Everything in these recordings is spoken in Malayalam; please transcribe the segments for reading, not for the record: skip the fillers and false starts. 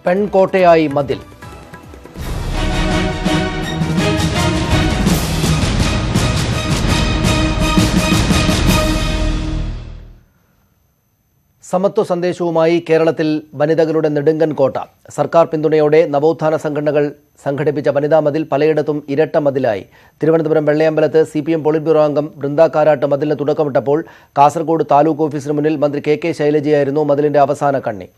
പെൺകോട്ടയായി മതിൽ. സമത്വ സന്ദേശവുമായി കേരളത്തിൽ വനിതകളുടെ നെടുങ്കൻ കോട്ട. സർക്കാർ പിന്തുണയോടെ നവോത്ഥാന സംഘടനകൾ സംഘടിപ്പിച്ച വനിതാ മതിൽ പലയിടത്തും ഇരട്ട മതിലായി. തിരുവനന്തപുരം വെള്ളയമ്പലത്ത് CPM പോളിറ്റ് ബ്യൂറോ അംഗം ബൃന്ദ കാരാട്ട് മതിലിന് തുടക്കമിട്ടപ്പോൾ കാസർഗോഡ് താലൂക്ക് ഓഫീസിന് മുന്നിൽ മന്ത്രി KK ശൈലജയായിരുന്നു മതിലിന്റെ അവസാന കണ്ണി.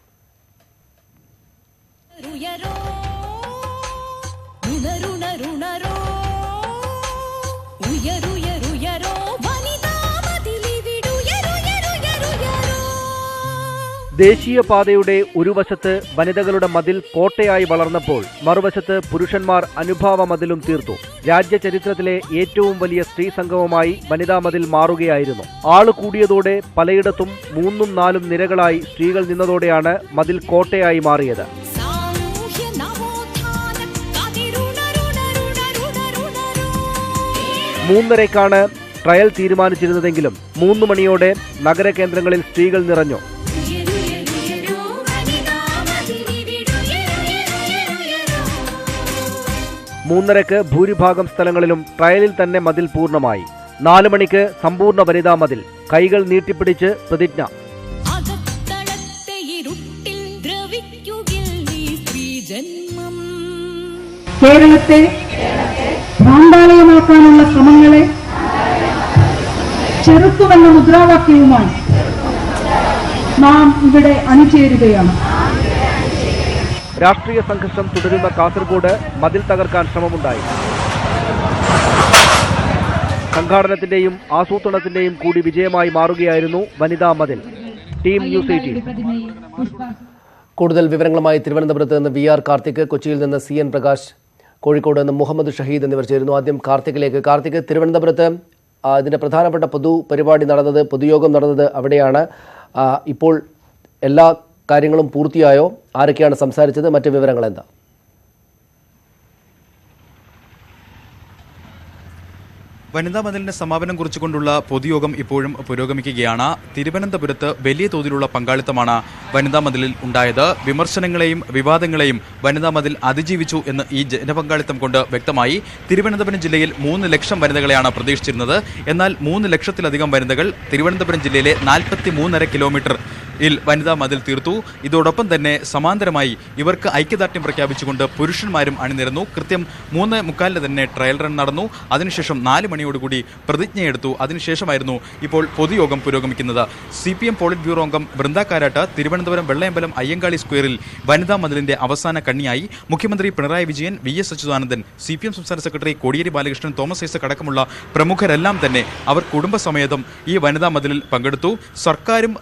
ദേശീയപാതയുടെ ഒരു വശത്ത് വനിതകളുടെ മതിൽ കോട്ടയായി വളർന്നപ്പോൾ മറുവശത്ത് പുരുഷന്മാർ അനുഭാവ മതിലും തീർത്തു. രാജ്യചരിത്രത്തിലെ ഏറ്റവും വലിയ സ്ത്രീ സംഗമമായി വനിതാ മതിൽ മാറുകയായിരുന്നു. ആള് കൂടിയതോടെ പലയിടത്തും 3-4 നിരകളായി സ്ത്രീകൾ നിന്നതോടെയാണ് മതിൽ കോട്ടയായി മാറിയത്. 3:30-ക്കാണ് ട്രയൽ തീരുമാനിച്ചിരുന്നതെങ്കിലും 3 മണിയോടെ നഗരകേന്ദ്രങ്ങളിൽ സ്ത്രീകൾ നിറഞ്ഞു. 3:30-ക്ക് ഭൂരിഭാഗം സ്ഥലങ്ങളിലും ട്രയലിൽ തന്നെ മതിൽ പൂർണ്ണമായി. 4 മണിക്ക് സമ്പൂർണ്ണ വനിതാ മതിൽ. കൈകൾ നീട്ടിപ്പിടിച്ച് പ്രതിജ്ഞ. കേരളത്തെ ഭ്രാന്താലയമാക്കാനുള്ള ശ്രമങ്ങളെ ചെറുക്കുമെന്ന മുദ്രാവാക്യവുമായി നാം ഇവിടെ അണിചേരുകയാണ്. രാഷ്ട്രീയ സംഘർഷം തുടരുന്ന കാസർഗോഡ് മതിൽ തകർക്കാൻ ശ്രമമുണ്ടായി. സംഘാടനത്തിന്റെയും ആസൂത്രണത്തിന്റെയും കൂടി വിജയമായി മാറുകയായിരുന്നു വനിതാ മതിൽ. Team news 18. കൂടുതൽ വിവരങ്ങളുമായി തിരുവനന്തപുരത്ത് നിന്ന് VR കാർത്തിക്, കൊച്ചിയിൽ നിന്ന് CN പ്രകാശ്, കോഴിക്കോട് നിന്ന് മുഹമ്മദ് ഷഹീദ് എന്നിവർ ചേരുന്നു. ആദ്യം കാർത്തികിലേക്ക്. കാർത്തിക്, തിരുവനന്തപുരത്ത് ഇതിന്റെ പ്രധാനപ്പെട്ട പൊതുപരിപാടി നടന്നത്, പൊതുയോഗം നടന്നത് അവിടെയാണ്. ഇപ്പോൾ എല്ലാ കാര്യങ്ങളും പൂർത്തിയായോ? ആരൊക്കെയാണ് സംസാരിച്ചത്? മറ്റ് വിവരങ്ങൾ എന്താ? വനിതാ മതിലിന്റെ സമാപനം കുറിച്ചുകൊണ്ടുള്ള പൊതുയോഗം ഇപ്പോഴും പുരോഗമിക്കുകയാണ്. തിരുവനന്തപുരത്ത് വലിയ തോതിലുള്ള പങ്കാളിത്തമാണ് വനിതാ മതിലിൽ ഉണ്ടായത്. വിമർശനങ്ങളെയും വിവാദങ്ങളെയും വനിതാ മതിൽ അതിജീവിച്ചു എന്ന് ഈ ജനപങ്കാളിത്തം കൊണ്ട് വ്യക്തമായി. തിരുവനന്തപുരം ജില്ലയിൽ 3 ലക്ഷം വനിതകളെയാണ് പ്രതീക്ഷിച്ചിരുന്നത്. എന്നാൽ 3 ലക്ഷത്തിലധികം വനിതകൾ തിരുവനന്തപുരം ജില്ലയിലെ 43.5 കിലോമീറ്റർ വനിതാ മതിൽ തീർത്തു. ഇതോടൊപ്പം തന്നെ സമാന്തരമായി ഇവർക്ക് ഐക്യദാർഢ്യം പ്രഖ്യാപിച്ചുകൊണ്ട് പുരുഷന്മാരും അണിനിരന്നു. കൃത്യം 3:45 തന്നെ ട്രയൽ റൺ നടന്നു. അതിനുശേഷം 4 മണിയോടുകൂടി പ്രതിജ്ഞയെടുത്തു. അതിനുശേഷമായിരുന്നു ഇപ്പോൾ പൊതുയോഗം പുരോഗമിക്കുന്നത്. CPM പോളിറ്റ് ബ്യൂറോ അംഗം ബൃന്ദ കാരാട്ട് തിരുവനന്തപുരം വെള്ളയമ്പലം അയ്യങ്കാളി സ്ക്വയറിൽ വനിതാ മതിലിന്റെ അവസാന കണ്ണിയായി. മുഖ്യമന്ത്രി പിണറായി വിജയൻ, VS അച്യുതാനന്ദൻ, CPM സംസ്ഥാന സെക്രട്ടറി കോടിയേരി ബാലകൃഷ്ണൻ, തോമസ് ഐസക് അടക്കമുള്ള പ്രമുഖരെല്ലാം തന്നെ അവർ കുടുംബസമേതം ഈ വനിതാ മതിലിൽ പങ്കെടുത്തു. സർക്കാരും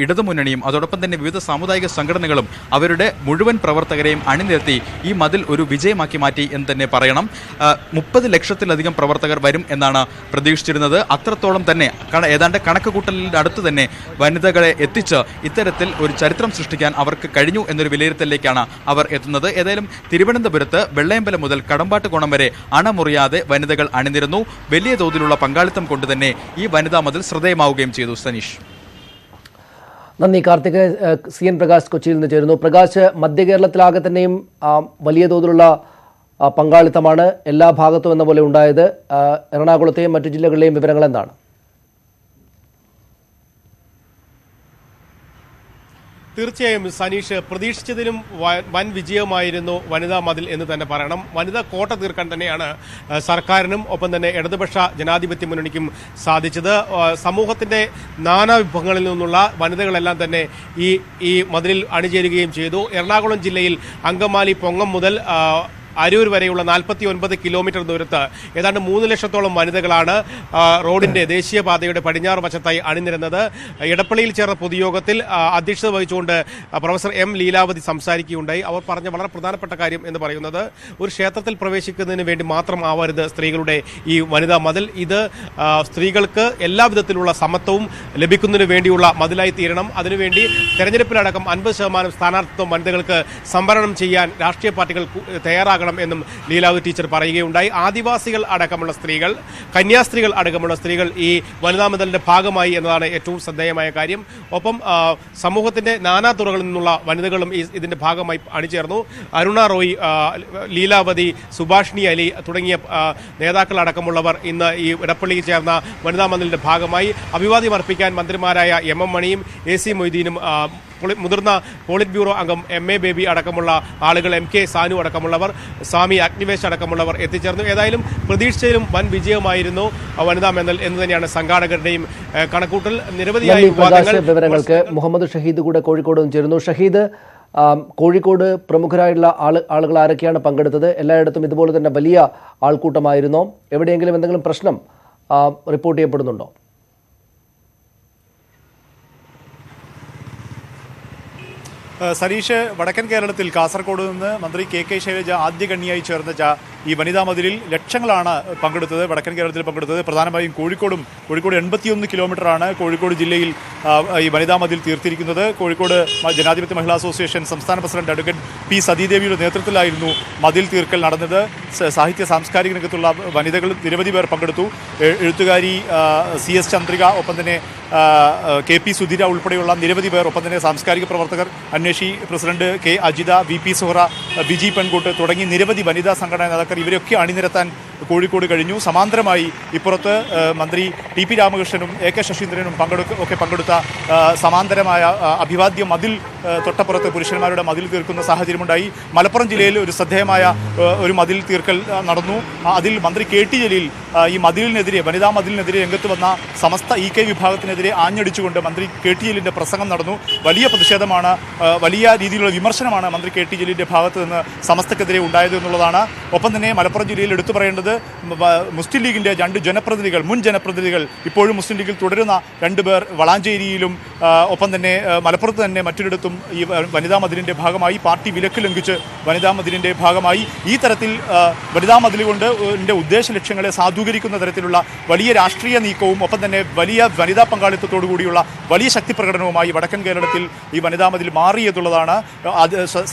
ഇടതുമുന്നണിയും അതോടൊപ്പം തന്നെ വിവിധ സാമുദായിക സംഘടനകളും അവരുടെ മുഴുവൻ പ്രവർത്തകരെയും അണിനിരത്തി ഈ മതിൽ ഒരു വിജയമാക്കി മാറ്റി എന്ന് തന്നെ പറയണം. 30 ലക്ഷത്തിലധികം പ്രവർത്തകർ വരും എന്നാണ് പ്രതീക്ഷിച്ചിരുന്നത്. അത്രത്തോളം തന്നെ ഏതാണ്ട് കണക്ക് കൂട്ടലിന്റെ അടുത്ത് തന്നെ വനിതകളെ എത്തിച്ച് ഇത്തരത്തിൽ ഒരു ചരിത്രം സൃഷ്ടിക്കാൻ അവർക്ക് കഴിഞ്ഞു എന്നൊരു വിലയിരുത്തലിലേക്കാണ് അവർ എത്തുന്നത്. ഏതായാലും തിരുവനന്തപുരത്ത് വെള്ളയമ്പലം മുതൽ കടമ്പാട്ട് കോണം വരെ അണമുറിയാതെ വനിതകൾ അണിനിരന്നു. വലിയ തോതിലുള്ള പങ്കാളിത്തം കൊണ്ട് തന്നെ ഈ വനിതാ മതിൽ ശ്രദ്ധേയമാവുകയും ചെയ്തു. സനീഷ്. നന്ദി കാർത്തിക്. CN പ്രകാശ് കൊച്ചിയിൽ നിന്ന് ചേരുന്നു. പ്രകാശ്, മധ്യ കേരളത്തിലാകെ തന്നെയും വലിയ തോതിലുള്ള പങ്കാളിത്തമാണ് എല്ലാ ഭാഗത്തും എന്ന പോലെ ഉണ്ടായത്. എറണാകുളത്തെയും മറ്റു ജില്ലകളിലെയും വിവരങ്ങൾ എന്താണ്? തീർച്ചയായും സനീഷ്, പ്രതീക്ഷിച്ചതിലും വൻ വിജയമായിരുന്നു വനിതാ മതിൽ എന്ന് തന്നെ പറയണം. വനിതാ കോട്ട തീർക്കാൻ തന്നെയാണ് സർക്കാരിനും ഒപ്പം തന്നെ ഇടതുപക്ഷ ജനാധിപത്യ മുന്നണിക്കും സാധിച്ചത്. സമൂഹത്തിന്റെ നാനാ വിഭാഗങ്ങളിൽ നിന്നുള്ള വനിതകളെല്ലാം തന്നെ ഈ മതിലിൽ അണിചേരുകയും ചെയ്തു. എറണാകുളം ജില്ലയിൽ അങ്കമാലി പൊങ്ങം മുതൽ അരൂർ വരെയുള്ള 49 കിലോമീറ്റർ ദൂരത്ത് ഏതാണ്ട് 3 ലക്ഷത്തോളം വനിതകളാണ് റോഡിന്റെ ദേശീയപാതയുടെ പടിഞ്ഞാറ് വശത്തായി അണിനിരുന്നത്. ഇടപ്പള്ളിയിൽ ചേർന്ന പൊതുയോഗത്തിൽ അധ്യക്ഷത വഹിച്ചുകൊണ്ട് പ്രൊഫസർ M ലീലാവതി സംസാരിക്കുകയുണ്ടായി. അവർ പറഞ്ഞ വളരെ പ്രധാനപ്പെട്ട കാര്യം എന്ന് പറയുന്നത് ഒരു ക്ഷേത്രത്തിൽ പ്രവേശിക്കുന്നതിന് വേണ്ടി മാത്രം ആവരുത് സ്ത്രീകളുടെ ഈ വനിതാ മതിൽ. ഇത് സ്ത്രീകൾക്ക് എല്ലാവിധത്തിലുള്ള സമത്വവും ലഭിക്കുന്നതിന് വേണ്ടിയുള്ള മതിലായി തീരണം. അതിനുവേണ്ടി തെരഞ്ഞെടുപ്പിലടക്കം 50% സ്ഥാനാർത്ഥിത്വം വനിതകൾക്ക് സംവരണം ചെയ്യാൻ രാഷ്ട്രീയ പാർട്ടികൾ തയ്യാറാകണം ഉണ്ടാകണം എന്നും ലീലാവതി ടീച്ചർ പറയുകയുണ്ടായി. ആദിവാസികൾ അടക്കമുള്ള സ്ത്രീകൾ, കന്യാസ്ത്രീകൾ അടക്കമുള്ള സ്ത്രീകൾ ഈ വനിതാ മതിലിന്റെ ഭാഗമായി എന്നതാണ് ഏറ്റവും ശ്രദ്ധേയമായ കാര്യം. ഒപ്പം സമൂഹത്തിന്റെ നാനാ തുറകളിൽ നിന്നുള്ള വനിതകളും ഇതിന്റെ ഭാഗമായി അണിചേർന്നു. അരുണ റോയ്, ലീലാവതി, സുഭാഷിണി അലി തുടങ്ങിയ നേതാക്കൾ അടക്കമുള്ളവർ ഇന്ന് ഈ ഇടപ്പള്ളിയിൽ ചേർന്ന വനിതാ മതിലിന്റെ ഭാഗമായി അഭിവാദ്യം അർപ്പിക്കാൻ മന്ത്രിമാരായ എം മണിയും AC മൊയ്തീനും മുതിർന്ന പോളിറ്റ് ബ്യൂറോ അംഗം MA ബേബി അടക്കമുള്ള ആളുകൾ, MK സാനു അടക്കമുള്ളവർ, സ്വാമി അഗ്നിവേശ് അടക്കമുള്ളവർ എത്തിച്ചേർന്നു. ഏതായാലും പ്രതീക്ഷിച്ചതിലും വൻ വിജയമായിരുന്നു വനിതാ മതിൽ എന്ന് തന്നെയാണ് സംഘാടകരുടെയും കണക്കൂട്ടൽ. നിരവധിയായ വിവരങ്ങൾക്ക് മുഹമ്മദ് ഷഹീദ് കൂടെ കോഴിക്കോട് നിന്ന് ചേരുന്നു. ഷഹീദ്, കോഴിക്കോട് പ്രമുഖരായുള്ള ആളുകൾ ആരൊക്കെയാണ് പങ്കെടുത്തത്? എല്ലായിടത്തും ഇതുപോലെ തന്നെ വലിയ ആൾക്കൂട്ടമായിരുന്നോ? എവിടെയെങ്കിലും എന്തെങ്കിലും പ്രശ്നം റിപ്പോർട്ട് ചെയ്യപ്പെടുന്നുണ്ടോ? സരീഷ്, വടക്കൻ കേരളത്തിൽ കാസർഗോഡ് നിന്ന് മന്ത്രി KK ശൈലജ ആദ്യഗണ്ണിയായി ചേർന്ന ഈ വനിതാ മതിലിൽ ലക്ഷങ്ങളാണ് പങ്കെടുത്തത്. വടക്കൻ കേരളത്തിൽ പങ്കെടുത്തത് പ്രധാനമായും കോഴിക്കോട് 81 കിലോമീറ്ററാണ് കോഴിക്കോട് ജില്ലയിൽ ഈ വനിതാ മതിൽ തീർത്തിരിക്കുന്നത്. കോഴിക്കോട് ജനാധിപത്യ മഹിളാ അസോസിയേഷൻ സംസ്ഥാന പ്രസിഡന്റ് അഡ്വക്കേറ്റ് P സതീദേവിയുടെ നേതൃത്വത്തിലായിരുന്നു മതിൽ തീർക്കൽ നടന്നത്. സാഹിത്യ സാംസ്കാരിക രംഗത്തുള്ള വനിതകൾ നിരവധി പേർ പങ്കെടുത്തു. എഴുത്തുകാരി CS ചന്ദ്രിക, ഒപ്പം തന്നെ KP സുധീര ഉൾപ്പെടെയുള്ള നിരവധി പേർ, ഒപ്പം തന്നെ സാംസ്കാരിക പ്രവർത്തകർ, Anweshi president K Ajitha, VP Suhara, Biji Penkoott തുടങ്ങി നിരവധി വനിതാ സംഘടനാ നേതാക്കൾ ഇവരൊക്കെ അണിനിരത്താൻ കോഴിക്കോട് കഴിഞ്ഞു. സമാന്തരമായി ഇപ്പുറത്ത് മന്ത്രി TP രാമകൃഷ്ണനും AK ശശീന്ദ്രനും പങ്കെടുത്ത സമാന്തരമായ അഭിവാദ്യം മതിൽ തൊട്ടപ്പുറത്ത് പുരുഷന്മാരുടെ മതിൽ തീർക്കുന്ന സാഹചര്യമുണ്ടായി. മലപ്പുറം ജില്ലയിൽ ഒരു ശ്രദ്ധേയമായ ഒരു മതിൽ തീർക്കൽ നടന്നു. അതിൽ മന്ത്രി KT ജലീൽ ഈ മതിലിനെതിരെ, വനിതാ മതിലിനെതിരെ രംഗത്ത് വന്ന സമസ്ത EK വിഭാഗത്തിനെതിരെ ആഞ്ഞടിച്ചുകൊണ്ട് മന്ത്രി KT ജലീലിന്റെ പ്രസംഗം നടന്നു. വലിയ പ്രതിഷേധമാണ്, വലിയ രീതിയിലുള്ള വിമർശനമാണ് മന്ത്രി KT ജലീലിന്റെ ഭാഗത്ത് നിന്ന് സമസ്തക്കെതിരെ ഉണ്ടായത് എന്നുള്ളതാണ്. ഒപ്പം തന്നെ മലപ്പുറം ജില്ലയിൽ എടുത്തു പറയേണ്ടത് മുസ്ലിം ലീഗിന്റെ മുൻ ജനപ്രതിനിധികൾ, ഇപ്പോഴും മുസ്ലിം ലീഗിൽ തുടരുന്ന 2 പേർ വളാഞ്ചേരിയിലും ഒപ്പം തന്നെ മലപ്പുറത്ത് തന്നെ മറ്റൊരിടത്തും ഈ വനിതാ മതിലിന്റെ ഭാഗമായി പാർട്ടി വിലക്ക് ലംഘിച്ച് വനിതാ മതിലിന്റെ ഭാഗമായി ഈ തരത്തിൽ വനിതാ മതിൽ കൊണ്ട് ഉദ്ദേശ ലക്ഷ്യങ്ങളെ സാധൂകരിക്കുന്ന തരത്തിലുള്ള വലിയ രാഷ്ട്രീയ നീക്കവും ഒപ്പം തന്നെ വലിയ വനിതാ പങ്കാളിത്തത്തോടു കൂടിയുള്ള വലിയ ശക്തി പ്രകടനവുമായി വടക്കൻ കേരളത്തിൽ ഈ വനിതാ മതിൽ മാറിയെന്നുള്ളതാണ്.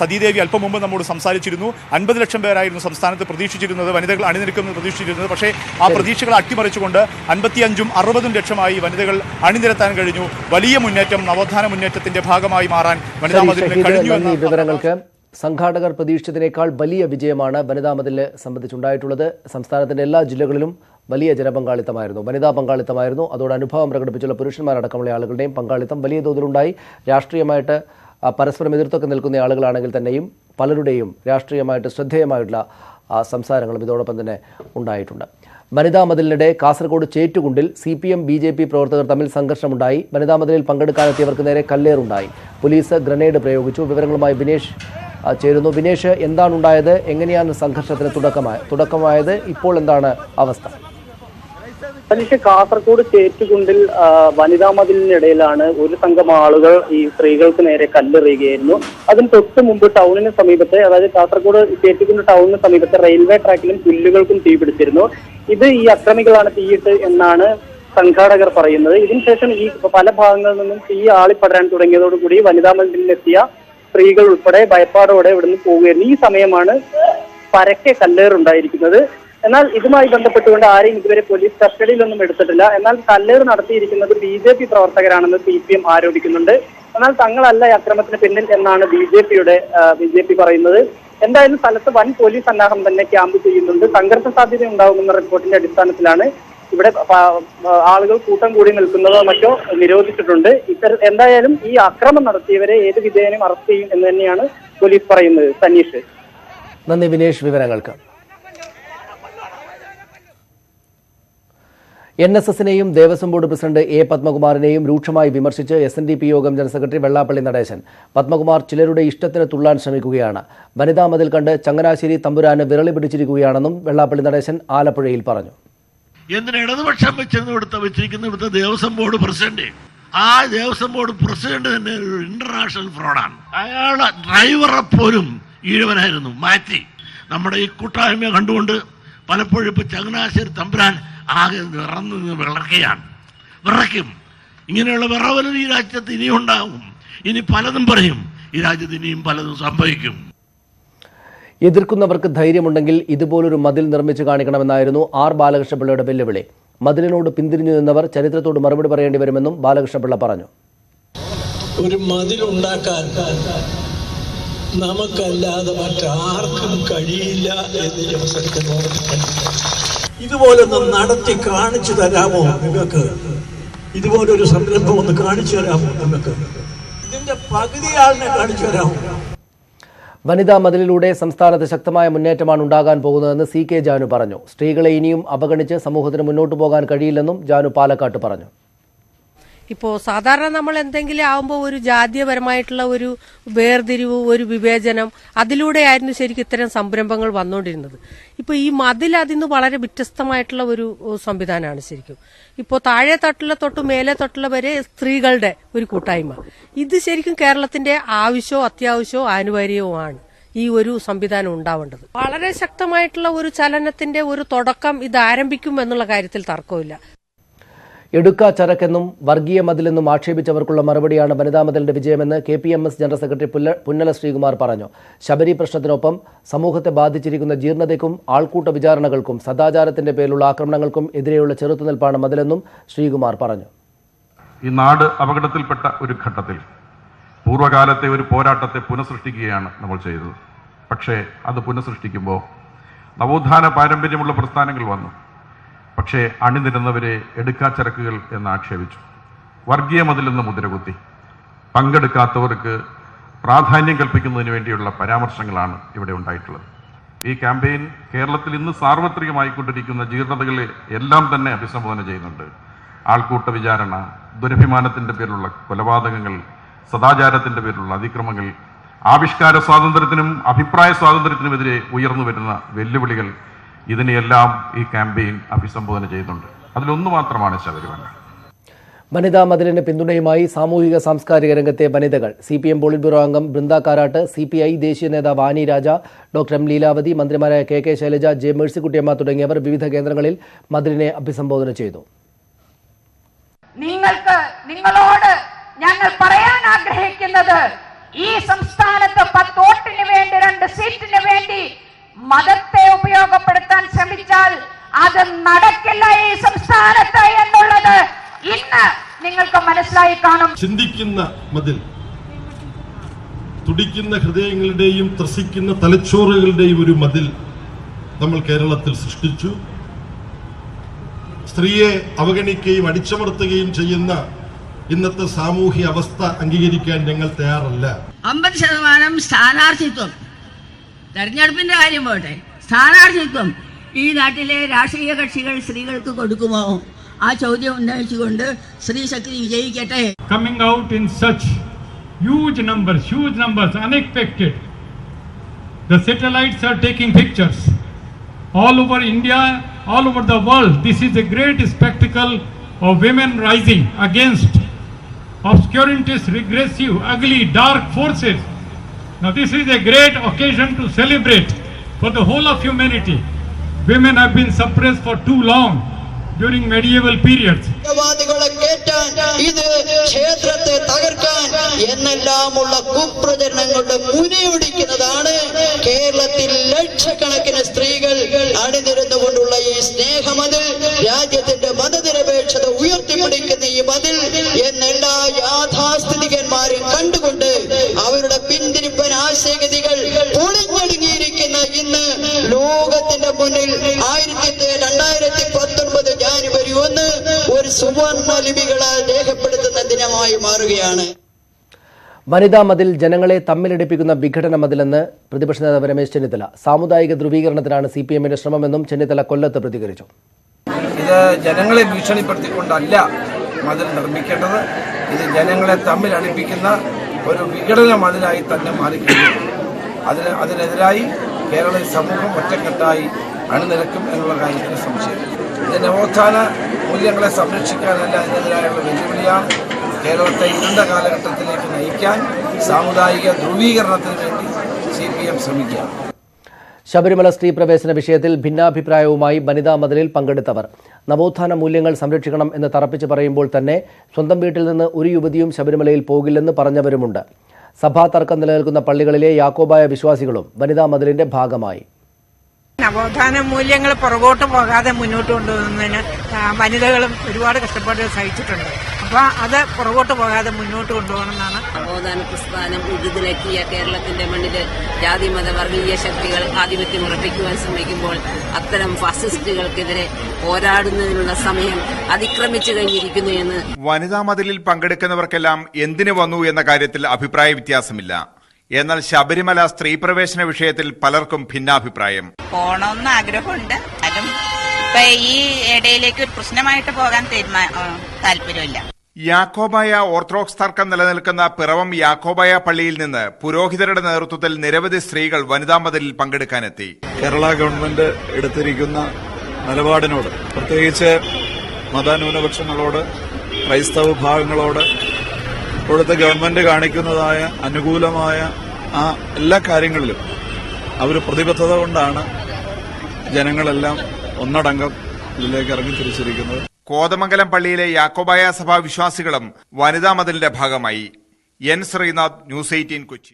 സതീദേവി അല്പം മുമ്പ് നമ്മോട് സംസാരിച്ചിരുന്നു. 50 ലക്ഷം പേരായിരുന്നു സംസ്ഥാനത്ത് പ്രതീക്ഷിച്ചിരുന്നത്, വനിതകൾ അണിനിരക്കുമെന്ന് പ്രതീക്ഷിച്ചിരുന്നത്. പക്ഷേ ആ പ്രതീക്ഷകൾ അട്ടിമറിച്ചുകൊണ്ട് 55ഉം 60ഉം ലക്ഷമായി വനിതകൾ അണിനിരത്താൻ കഴിഞ്ഞു. വലിയ മുന്നേറ്റം, നവോത്ഥാന മുന്നേറ്റത്തിന്റെ ഭാഗമായി മാറാൻ വനിതാ മതിലിന് കഴിഞ്ഞു എന്ന വിവരങ്ങൾക്ക് സംഘാടകർ പ്രതീക്ഷിച്ചതിനേക്കാൾ വലിയ വിജയമാണ് വനിതാ മതിലിനെ സംബന്ധിച്ചുണ്ടായിട്ടുള്ളത്. സംസ്ഥാനത്തിന്റെ എല്ലാ ജില്ലകളിലും വലിയ ജനപങ്കാളിത്തമായിരുന്നു, വനിതാ പങ്കാളിത്തമായിരുന്നു. അതോടെ അനുഭവം പ്രകടിപ്പിച്ചുള്ള പുരുഷന്മാരടക്കമുള്ള ആളുകളുടെയും പങ്കാളിത്തം വലിയ തോതിലുണ്ടായി. രാഷ്ട്രീയമായിട്ട് പരസ്പരം എതിർത്തൊക്കെ നിൽക്കുന്ന ആളുകളാണെങ്കിൽ തന്നെയും പലരുടെയും രാഷ്ട്രീയമായിട്ട് ശ്രദ്ധേയമായിട്ടുള്ള സംസാരങ്ങളും ഇതോടൊപ്പം തന്നെ ഉണ്ടായിട്ടുണ്ട്. വനിതാ മതിലിനിടെ കാസർഗോഡ് ചേറ്റുകുണ്ടിൽ CPM BJP പ്രവർത്തകർ തമ്മിൽ സംഘർഷമുണ്ടായി. വനിതാ മതിലിൽ പങ്കെടുക്കാനെത്തിയവർക്ക് നേരെ കല്ലേറുണ്ടായി. പോലീസ് ഗ്രനേഡ് പ്രയോഗിച്ചു. വിവരങ്ങളുമായി ബിനേഷ് ചേരുന്നു. ബിനേഷ്, എന്താണ് ഉണ്ടായത്? എങ്ങനെയാണ് സംഘർഷത്തിന് തുടക്കമായത്? ഇപ്പോൾ എന്താണ് അവസ്ഥ? കാസർഗോഡ് ചേറ്റുകുണ്ടിൽ വനിതാ മതിലിനിടയിലാണ് ഒരു സംഘം ആളുകൾ ഈ സ്ത്രീകൾക്ക് നേരെ കല്ലെറിയുകയായിരുന്നു. അതിന് തൊട്ട് മുമ്പ് ടൗണിന് സമീപത്തെ, അതായത് കാസർഗോഡ് ചേറ്റുകുണ്ട് ടൗണിന് സമീപത്തെ റെയിൽവേ ട്രാക്കിലും പുല്ലുകൾക്കും തീപിടിച്ചിരുന്നു. ഇത് ഈ അക്രമികളാണ് തീയിട്ട് എന്നാണ് സംഘാടകർ പറയുന്നത്. ഇതിനുശേഷം ഈ പല ഭാഗങ്ങളിൽ നിന്നും തീ ആളിപ്പടരാൻ തുടങ്ങിയതോടുകൂടി വനിതാ മതിലിലെത്തിയ സ്ത്രീകൾ ഉൾപ്പെടെ ഭയപ്പാടോടെ ഇവിടുന്ന് പോവുകയായിരുന്നു. ഈ സമയമാണ് പരക്കെ കല്ലേറുണ്ടായിരിക്കുന്നത്. എന്നാൽ ഇതുമായി ബന്ധപ്പെട്ടുകൊണ്ട് ആരെയും ഇതുവരെ പോലീസ് കസ്റ്റഡിയിലൊന്നും എടുത്തിട്ടില്ല. എന്നാൽ കല്ലേറ് നടത്തിയിരിക്കുന്നത് BJP പ്രവർത്തകരാണെന്ന് CPM ആരോപിക്കുന്നുണ്ട്. എന്നാൽ തങ്ങളല്ല ഈ അക്രമത്തിന് പിന്നിൽ എന്നാണ് BJP പറയുന്നത്. എന്തായാലും സ്ഥലത്ത് വൻ പോലീസ് സന്നാഹം തന്നെ ക്യാമ്പ് ചെയ്യുന്നുണ്ട്. സംഘർഷ സാധ്യത ഉണ്ടാകുമെന്ന റിപ്പോർട്ടിന്റെ അടിസ്ഥാനത്തിലാണ് ഇവിടെ ആളുകൾ കൂട്ടം കൂടി നിൽക്കുന്നതോ മറ്റോ നിരോധിച്ചിട്ടുണ്ട്. എന്തായാലും ഈ അക്രമം നടത്തിയവരെ ഏത് വിധേയനും അറസ്റ്റ് ചെയ്യും എന്ന് തന്നെയാണ് പോലീസ് പറയുന്നത്. സനീഷ്, നന്ദി വിനേഷ് വിവരങ്ങൾക്ക്. NSSനെയും ദേവസ്വം ബോർഡ് പ്രസിഡന്റ് A പത്മകുമാറിനെയും രൂക്ഷമായി വിമർശിച്ച് SNDP യോഗം ജനറൽ സെക്രട്ടറി വെള്ളാപ്പള്ളി നടേശൻ. പത്മകുമാർ ചിലരുടെ ഇഷ്ടത്തിന് തുള്ളാൻ ശ്രമിക്കുകയാണ്. വനിതാ മതിൽ കണ്ട് ചങ്ങനാശ്ശേരി തമ്പുരാന് വിരളി പിടിച്ചിരിക്കുകയാണെന്നും വെള്ളാപ്പള്ളി നടേശൻ ആലപ്പുഴയിൽ പറഞ്ഞു. എന്തിന് ഇടതുപക്ഷം വെച്ചിരിക്കുന്ന ഇവിടുത്തെ ദേവസ്വം ബോർഡ് പ്രസിഡന്റ്, ആ ദേവസ്വം ബോർഡ് പ്രസിഡന്റ് തന്നെ ഒരു ഇന്റർനാഷണൽ ഫ്രോഡാണ്. അയാളുടെ ഡ്രൈവറെ പോലും ഈഴവനായിരുന്നു മാറ്റി. നമ്മുടെ ഈ കൂട്ടായ്മ കണ്ടുകൊണ്ട് പലപ്പോഴും ഇപ്പൊ ചങ്ങനാശ്ശേരി തമ്പുരാൻ ആകെ വിറന്ന് വിറയ്ക്കും. ഇങ്ങനെയുള്ള വിറവലും ഈ രാജ്യത്ത് ഇനിയും ഉണ്ടാകും. ഇനി പലതും പറയും. ഈ രാജ്യത്ത് ഇനിയും പലതും സംഭവിക്കും. എതിർക്കുന്നവർക്ക് ധൈര്യമുണ്ടെങ്കിൽ ഇതുപോലൊരു മതിൽ നിർമ്മിച്ചു കാണിക്കണമെന്നായിരുന്നു ആർ ബാലകൃഷ്ണപിള്ളയുടെ വെല്ലുവിളി. മതിലിനോട് പിന്തിരിഞ്ഞു നിന്നവർ ചരിത്രത്തോട് മറുപടി പറയേണ്ടി വരുമെന്നും ബാലകൃഷ്ണപിള്ള പറഞ്ഞു. ഒരു മതിലുണ്ടാക്കാൻ നമുക്കല്ലാതെ മറ്റാർക്കും കഴിയില്ല എന്ന് ഇതുപോലൊന്ന് നടത്തി കാണിച്ചു തരാമോ നിങ്ങൾക്ക്? ഇതുപോലൊരു സംരംഭം ഒന്ന് കാണിച്ചു തരാമോ നിങ്ങൾക്ക്? ഇതിന്റെ പകുതി ആളിനെ കാണിച്ചു തരാമോ? വനിതാ മതിലിലൂടെ സംസ്ഥാനത്ത് ശക്തമായ മുന്നേറ്റമാണ് ഉണ്ടാകാൻ പോകുന്നതെന്ന് CK ജാനു പറഞ്ഞു. സ്ത്രീകളെ ഇനിയും അവഗണിച്ച് സമൂഹത്തിന് മുന്നോട്ട് പോകാൻ കഴിയില്ലെന്നും ജാനു പാലക്കാട്ട് പറഞ്ഞു. ഇപ്പോൾ സാധാരണ നമ്മൾ എന്തെങ്കിലും ആവുമ്പോൾ ഒരു ജാതീയപരമായിട്ടുള്ള ഒരു വേർതിരിവ്, ഒരു വിവേചനം, അതിലൂടെയായിരുന്നു ശരിക്കും ഇത്തരം സംരംഭങ്ങൾ വന്നുകൊണ്ടിരുന്നത്. ഇപ്പോൾ ഈ മതിൽ അതിന് വളരെ വ്യത്യസ്തമായിട്ടുള്ള ഒരു സംവിധാനമാണ് ശരിക്കും. ഇപ്പോൾ താഴെ തട്ടുള്ള തൊട്ട് മേലെ തട്ടുള്ള വരെ സ്ത്രീകളുടെ ഒരു കൂട്ടായ്മ. ഇത് ശരിക്കും കേരളത്തിന്റെ ആവശ്യവും അത്യാവശ്യവും അനിവാര്യവുമാണ് ഈ ഒരു സംവിധാനം ഉണ്ടാവേണ്ടത്. വളരെ ശക്തമായിട്ടുള്ള ഒരു ചലനത്തിന്റെ ഒരു തുടക്കം ഇത് ആരംഭിക്കും എന്നുള്ള കാര്യത്തിൽ തർക്കമില്ല. എടുക്ക ചരക്കെന്നും വർഗീയ മതിലെന്നും ആക്ഷേപിച്ചവർക്കുള്ള മറുപടിയാണ് വനിതാ മതിലിന്റെ വിജയമെന്ന് KPMS general secretary Punnala Sreekumar പറഞ്ഞു. ശബരി പ്രശ്നത്തിനൊപ്പം സമൂഹത്തെ ബാധിച്ചിരിക്കുന്ന ജീർണതയ്ക്കും ആൾക്കൂട്ട വിചാരണകൾക്കും സദാചാരത്തിന്റെ പേരിലുള്ള ആക്രമണങ്ങൾക്കും എതിരെയുള്ള ചെറുത്തുനിൽപ്പാണ് മതിലെന്നും ശ്രീകുമാർ പറഞ്ഞു. ഈ നാട് അപകടത്തിൽപ്പെട്ട ഒരു ഘട്ടത്തിൽ പൂർവ്വകാലത്തെ ഒരു പോരാട്ടത്തെ പുനഃസൃഷ്ടിക്കുകയാണ് നമ്മൾ ചെയ്തത്. പക്ഷേ അത് പുനഃസൃഷ്ടിക്കുമ്പോൾ നവോത്ഥാന പാരമ്പര്യമുള്ള പ്രസ്ഥാനങ്ങൾ വന്നു. പക്ഷേ അണിനിരുന്നവരെ എടുക്കാച്ചരക്കുകൾ എന്ന് ആക്ഷേപിച്ചു. വർഗീയ മതിലെന്ന് മുദ്രകുത്തി. പങ്കെടുക്കാത്തവർക്ക് പ്രാധാന്യം കൽപ്പിക്കുന്നതിന് വേണ്ടിയുള്ള പരാമർശങ്ങളാണ് ഇവിടെ ഉണ്ടായിട്ടുള്ളത്. ഈ ക്യാമ്പയിൻ കേരളത്തിൽ ഇന്ന് സാർവത്രികമായിക്കൊണ്ടിരിക്കുന്ന ജീർണതകളെ എല്ലാം തന്നെ അഭിസംബോധന ചെയ്യുന്നുണ്ട്. ആൾക്കൂട്ട വിചാരണ, ദുരഭിമാനത്തിൻ്റെ പേരിലുള്ള കൊലപാതകങ്ങൾ, സദാചാരത്തിൻ്റെ പേരിലുള്ള അതിക്രമങ്ങൾ, ആവിഷ്കാര സ്വാതന്ത്ര്യത്തിനും അഭിപ്രായ സ്വാതന്ത്ര്യത്തിനുമെതിരെ ഉയർന്നു വരുന്ന വെല്ലുവിളികൾ, ഇതിനെയെല്ലാം ഈ ക്യാമ്പയിൻ അഭിസംബോധന ചെയ്യുന്നുണ്ട്. അതിലൊന്നു മാത്രമാണ് ശബരിമല. വനിതാ മതിലിന് പിന്തുണയുമായി സാമൂഹിക സാംസ്കാരിക രംഗത്തെ വനിതകൾ. CPM പോളിറ്റ് ബ്യൂറോ അംഗം ബൃന്ദ കാരാട്ട്, CPI ദേശീയ നേതാവ് ആനി രാജ, ഡോക്ടർ M ലീലാവതി, മന്ത്രിമാരായ KK ശൈലജ, J മേഴ്സിക്കുട്ടിയമ്മ തുടങ്ങിയവർ വിവിധ കേന്ദ്രങ്ങളിൽ മതിലിനെ അഭിസംബോധന ചെയ്തു. നിങ്ങളോട് ഞങ്ങൾ പറയാൻ ആഗ്രഹിക്കുന്നത്, ഈ സംസ്ഥാനത്ത് 10 വോട്ടിന് വേണ്ടി 2 സീറ്റിന് വേണ്ടി മതത്തെ ഉപയോഗപ്പെടുത്താൻ ശ്രമിച്ചാൽ അത് നടക്കില്ല ഈ സംസ്ഥാനത്ത് എന്നുള്ളത് ഇന്ന് നിങ്ങൾക്ക് മനസ്സിലായി കാണും. ചിന്തിക്കുന്ന മതിൽ, തുടിക്കുന്ന ഹൃദയങ്ങളുടെയും ത്രസിക്കുന്ന തലച്ചോറുകളുടെയും ഒരു മതിൽ നമ്മൾ കേരളത്തിൽ സൃഷ്ടിച്ചു. സ്ത്രീയെ അവഗണിക്കുകയും അടിച്ചമർത്തുകയും ചെയ്യുന്ന ഇന്നത്തെ സാമൂഹ്യ അവസ്ഥ അംഗീകരിക്കാൻ ഞങ്ങൾ തയ്യാറല്ല. 50% സ്ഥാനാർത്ഥിത്വം, തെരഞ്ഞെടുപ്പിന്റെ കാര്യം പോട്ടെ, സ്ഥാനാർത്ഥിത്വം ഈ നാട്ടിലെ രാഷ്ട്രീയ കക്ഷികൾ സ്ത്രീകൾക്ക് കൊടുക്കുമോ? ആ ചോദ്യം ഉന്നയിച്ചുകൊണ്ട് സ്ത്രീ ശക്തി വിജയിക്കട്ടെ. Coming out in such huge numbers, unexpected. The satellites are taking pictures all over India, all over the world. This is a great spectacle of women rising against obscurantist, regressive, ugly, dark forces. Now this is a great occasion to celebrate for the whole of humanity. Women have been suppressed for too long during medieval periods. ഇത് ക്ഷേത്രത്തെ തകർക്കാൻ എന്നെല്ലാമുള്ള കുപ്രചരണങ്ങളുടെ മുനയൊടിക്കുന്നതാണ്. കേരളത്തിൽ ലക്ഷക്കണക്കിന് സ്ത്രീകൾ അണിനിരുന്നുകൊണ്ടുള്ള ഈ സ്നേഹമതിൽ, രാജ്യത്തിന്റെ മതനിരപേക്ഷത ഉയർത്തിപ്പിടിക്കുന്ന ഈ മതിൽ എന്നെല്ലാ യാഥാസ്ഥിതികന്മാരും കണ്ടുകൊണ്ട് അവരുടെ പിന്തിരിപ്പൻ ആശയഗതികൾ പൊളിഞ്ഞൊടുങ്ങിയിരിക്കുന്ന ഇന്ന് ലോകത്തിന്റെ മുന്നിൽ 2019 ജാനുവരി 1 ഒരു സുവർണ ലിപികളാൽ രേഖപ്പെടുത്തുന്ന ദിനമായി മാറുകയാണ്. വനിതാ മതിൽ ജനങ്ങളെ തമ്മിലടിപ്പിക്കുന്ന വിഘടന മതിലെന്ന് പ്രതിപക്ഷ നേതാവ് രമേശ് ചെന്നിത്തല. സാമുദായിക ധ്രുവീകരണത്തിനാണ് CPMന്റെ ശ്രമമെന്നും ചെന്നിത്തല കൊല്ലത്ത് പ്രതികരിച്ചു. ഇത് ജനങ്ങളെ ഭീഷണിപ്പെടുത്തിക്കൊണ്ടല്ല മതിൽ നിർമ്മിക്കേണ്ടത്. ഇത് ജനങ്ങളെ തമ്മിലടിപ്പിക്കുന്ന ഒരു വിഘടന മതിലായി തന്നെ മാറിക്കഴിഞ്ഞു. അതിനെതിരായി കേരള സമൂഹം ഒറ്റക്കെട്ടായി അണിനിരക്കും എന്നുള്ള കാര്യത്തിന് സംശയം. ഇത് നവോത്ഥാന മൂല്യങ്ങളെ സംരക്ഷിക്കാനല്ല, ഇതിനെതിരായുള്ള വെല്ലുവിളിയാണ്. കേരളത്തെ ഇരുണ്ട കാലഘട്ടത്തിലേക്ക് നയിക്കാൻ സാമുദായിക ധ്രുവീകരണത്തിന് വേണ്ടി CPM ശ്രമിക്കുക. ശബരിമല സ്ത്രീ പ്രവേശന വിഷയത്തിൽ ഭിന്നാഭിപ്രായവുമായി വനിതാ മതിലിൽ പങ്കെടുത്തവർ നവോത്ഥാന മൂല്യങ്ങൾ സംരക്ഷിക്കണം എന്ന് തറപ്പിച്ച് പറയുമ്പോൾ തന്നെ സ്വന്തം വീട്ടിൽ നിന്ന് ഒരു യുവതിയും ശബരിമലയിൽ പോകില്ലെന്ന് പറഞ്ഞവരുമുണ്ട്. സഭാ തർക്കം നിലനിൽക്കുന്ന പള്ളികളിലെ യാക്കോബായ വിശ്വാസികളും വനിതാ മതിലിന്റെ ഭാഗമായി. നവോത്ഥാന മൂല്യങ്ങൾ പുറകോട്ട് പോകാതെ മുന്നോട്ട് കൊണ്ടുപോകുന്നതിന് വനിതകളും ഒരുപാട് കഷ്ടപ്പാട് സഹിച്ചിട്ടുണ്ട്. അപ്പൊ അത് പുറകോട്ട് പോകാതെ മുന്നോട്ട് കൊണ്ടുപോകണമെന്നാണ്. നവോത്ഥാന പ്രസ്ഥാനം ഉഴുതിലക്കിയ കേരളത്തിന്റെ മണ്ണില് ജാതി മത വർഗീയ ശക്തികൾ ആധിപത്യം ഉറപ്പിക്കുവാൻ ശ്രമിക്കുമ്പോൾ അത്തരം ഫാസിസ്റ്റുകൾക്കെതിരെ പോരാടുന്നതിനുള്ള സമയം അതിക്രമിച്ചു കഴിഞ്ഞിരിക്കുന്നു എന്ന്. വനിതാ മതിലിൽ പങ്കെടുക്കുന്നവർക്കെല്ലാം എന്തിനു വന്നു എന്ന കാര്യത്തിൽ അഭിപ്രായ വ്യത്യാസമില്ല. എന്നാൽ ശബരിമല സ്ത്രീ പ്രവേശന വിഷയത്തിൽ പലർക്കും ഭിന്നാഭിപ്രായം. പോണമെന്ന് ആഗ്രഹമുണ്ട്. അതും ഇപ്പൊ ഈ ഇടയിലേക്ക് ഒരു പ്രശ്നമായിട്ട് പോകാൻ താല്പര്യമില്ല. യാക്കോബായ ഓർത്തഡോക്സ് തർക്കം നിലനിൽക്കുന്ന പിറവം യാക്കോബായ പള്ളിയിൽ നിന്ന് പുരോഹിതരുടെ നേതൃത്വത്തിൽ നിരവധി സ്ത്രീകൾ വനിതാ മതിലിൽ പങ്കെടുക്കാനെത്തി. കേരള ഗവൺമെന്റ് എടുത്തിരിക്കുന്ന നിലപാടിനോട്, പ്രത്യേകിച്ച് മതന്യൂനപക്ഷങ്ങളോട്, ക്രൈസ്തവ വിഭാഗങ്ങളോട് ഇപ്പോഴത്തെ ഗവൺമെന്റ് കാണിക്കുന്നതായ അനുകൂലമായ ആ എല്ലാ കാര്യങ്ങളിലും അവർ പ്രതിബദ്ധത കൊണ്ടാണ് ജനങ്ങളെല്ലാം ഒന്നടങ്കം ഇതിലേക്ക് ഇറങ്ങിത്തിരിച്ചിരിക്കുന്നത്. കോതമംഗലം പള്ളിയിലെ യാക്കോബായ സഭാ വിശ്വാസികളും വനിതാ മതിലിന്റെ ഭാഗമായി. N Sreenath, news 18 Kochi.